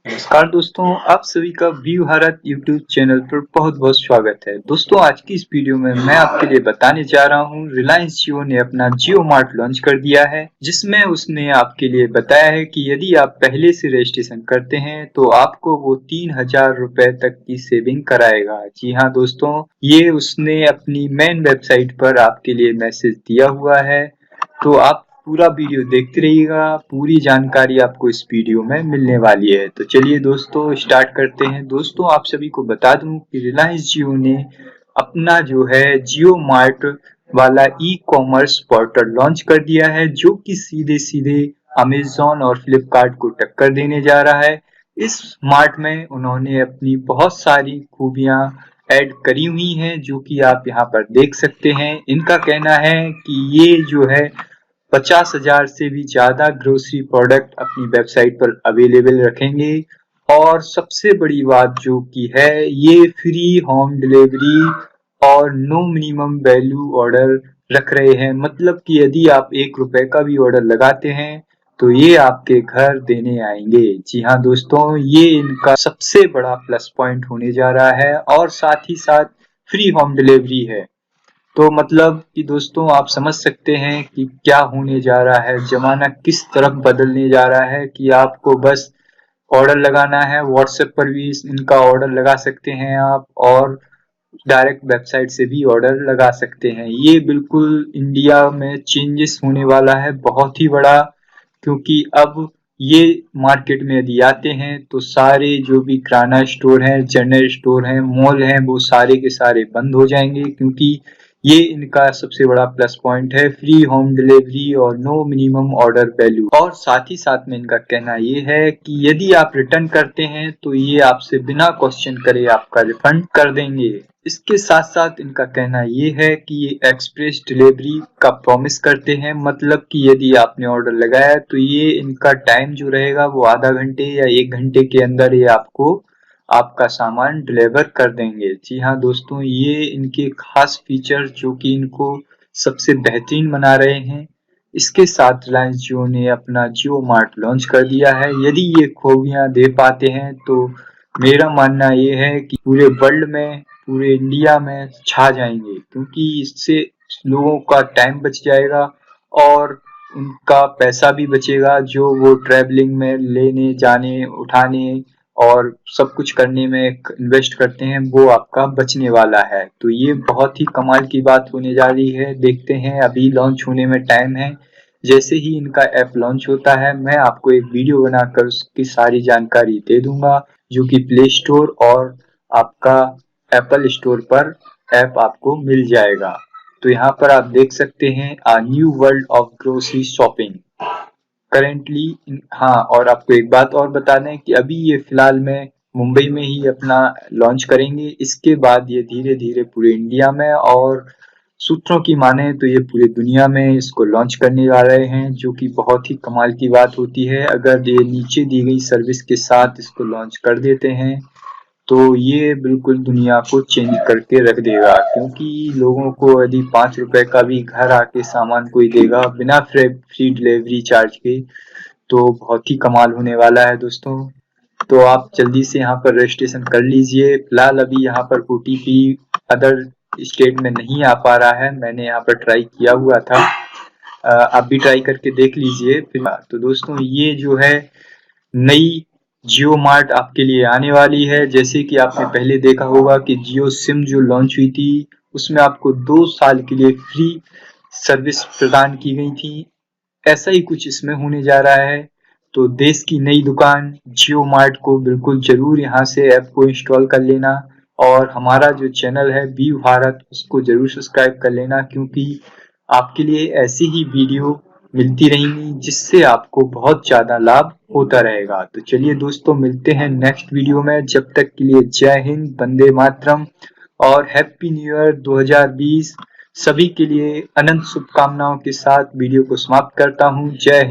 नमस्कार दोस्तों, आप सभी का व्यू भारत यूट्यूब चैनल पर बहुत बहुत स्वागत है। दोस्तों, आज की इस वीडियो में मैं आपके लिए बताने जा रहा हूँ रिलायंस जियो ने अपना जियो मार्ट लॉन्च कर दिया है, जिसमें उसने आपके लिए बताया है कि यदि आप पहले से रजिस्ट्रेशन करते हैं तो आपको वो 3000 रुपए तक की सेविंग कराएगा। जी हाँ दोस्तों, ये उसने अपनी मेन वेबसाइट पर आपके लिए मैसेज दिया हुआ है। तो आप पूरा वीडियो देखते रहिएगा, पूरी जानकारी आपको इस वीडियो में मिलने वाली है। तो चलिए दोस्तों स्टार्ट करते हैं। दोस्तों, आप सभी को बता दूं कि रिलायंस जियो ने अपना जो है जियो मार्ट वाला ई कॉमर्स पोर्टल लॉन्च कर दिया है, जो कि सीधे सीधे अमेजॉन और फ्लिपकार्ट को टक्कर देने जा रहा है। इस मार्ट में उन्होंने अपनी बहुत सारी खूबियां ऐड करी हुई हैं, जो कि आप यहाँ पर देख सकते हैं। इनका कहना है कि ये जो है 50,000 से भी ज्यादा ग्रोसरी प्रोडक्ट अपनी वेबसाइट पर अवेलेबल रखेंगे। और सबसे बड़ी बात जो कि है, ये फ्री होम डिलीवरी और नो मिनिमम वैल्यू ऑर्डर रख रहे हैं। मतलब कि यदि आप 1 रुपए का भी ऑर्डर लगाते हैं तो ये आपके घर देने आएंगे। जी हाँ दोस्तों, ये इनका सबसे बड़ा प्लस पॉइंट होने जा रहा है और साथ ही साथ फ्री होम डिलीवरी है। तो मतलब कि दोस्तों, आप समझ सकते हैं कि क्या होने जा रहा है, जमाना किस तरफ बदलने जा रहा है कि आपको बस ऑर्डर लगाना है। व्हाट्सएप पर भी इनका ऑर्डर लगा सकते हैं आप, और डायरेक्ट वेबसाइट से भी ऑर्डर लगा सकते हैं। ये बिल्कुल इंडिया में चेंजेस होने वाला है बहुत ही बड़ा, क्योंकि अब ये मार्केट में यदि आते हैं तो सारे जो भी किराना स्टोर हैं, जनरल स्टोर हैं, मॉल हैं, वो सारे के सारे बंद हो जाएंगे, क्योंकि ये इनका सबसे बड़ा प्लस पॉइंट है, फ्री होम डिलीवरी और नो मिनिमम ऑर्डर वैल्यू। और साथ ही साथ में इनका कहना ये है कि यदि आप रिटर्न करते हैं तो ये आपसे बिना क्वेश्चन करे आपका रिफंड कर देंगे। इसके साथ साथ इनका कहना ये है कि ये एक्सप्रेस डिलीवरी का प्रॉमिस करते हैं। मतलब कि यदि आपने ऑर्डर लगाया तो ये इनका टाइम जो रहेगा वो आधा घंटे या 1 घंटे के अंदर ये आपको आपका सामान डिलीवर कर देंगे। जी हाँ दोस्तों, ये इनके खास फीचर जो कि इनको सबसे बेहतरीन बना रहे हैं। इसके साथ रिलायंस जियो ने अपना जियो मार्ट लॉन्च कर दिया है। यदि ये खूबियां दे पाते हैं तो मेरा मानना ये है कि पूरे वर्ल्ड में, पूरे इंडिया में छा जाएंगे, क्योंकि इससे लोगों का टाइम बच जाएगा और उनका पैसा भी बचेगा, जो वो ट्रैवलिंग में लेने जाने उठाने और सब कुछ करने में इन्वेस्ट करते हैं, वो आपका बचने वाला है। तो ये बहुत ही कमाल की बात होने जा रही है। देखते हैं, अभी लॉन्च होने में टाइम है। जैसे ही इनका ऐप लॉन्च होता है मैं आपको एक वीडियो बनाकर उसकी सारी जानकारी दे दूंगा, जो कि प्ले स्टोर और आपका एप्पल स्टोर पर ऐप आपको मिल जाएगा। तो यहाँ पर आप देख सकते हैं a new world of grocery shopping currently. हाँ, और आपको एक बात और बता दें कि अभी ये फिलहाल में मुंबई में ही अपना लॉन्च करेंगे। इसके बाद ये धीरे धीरे पूरे इंडिया में, और सूत्रों की माने तो ये पूरी दुनिया में इसको लॉन्च करने जा रहे हैं, जो कि बहुत ही कमाल की बात होती है। अगर ये नीचे दी गई सर्विस के साथ इसको लॉन्च कर देते हैं तो ये बिल्कुल दुनिया को चेंज करके रख देगा, क्योंकि लोगों को यदि 5 रुपए का भी घर आके सामान कोई देगा बिना फ्री डिलीवरी चार्ज के, तो बहुत ही कमाल होने वाला है दोस्तों। तो आप जल्दी से यहाँ पर रजिस्ट्रेशन कर लीजिए। फिलहाल अभी यहाँ पर ओटीपी अदर स्टेट में नहीं आ पा रहा है, मैंने यहाँ पर ट्राई किया हुआ था। आप भी ट्राई करके देख लीजिए। फिर तो दोस्तों, ये जो है नई जियो मार्ट आपके लिए आने वाली है। जैसे कि आपने पहले देखा होगा कि जियो सिम जो लॉन्च हुई थी, उसमें आपको 2 साल के लिए फ्री सर्विस प्रदान की गई थी। ऐसा ही कुछ इसमें होने जा रहा है। तो देश की नई दुकान जियो मार्ट को बिल्कुल जरूर यहाँ से ऐप को इंस्टॉल कर लेना, और हमारा जो चैनल है व्यू भारत, उसको जरूर सब्सक्राइब कर लेना, क्योंकि आपके लिए ऐसी ही वीडियो मिलती रहेंगी जिससे आपको बहुत ज्यादा लाभ होता रहेगा। तो चलिए दोस्तों, मिलते हैं नेक्स्ट वीडियो में। जब तक के लिए जय हिंद, वंदे मातरम और हैप्पी न्यू ईयर 2020 सभी के लिए अनंत शुभकामनाओं के साथ वीडियो को समाप्त करता हूँ। जय हिंद।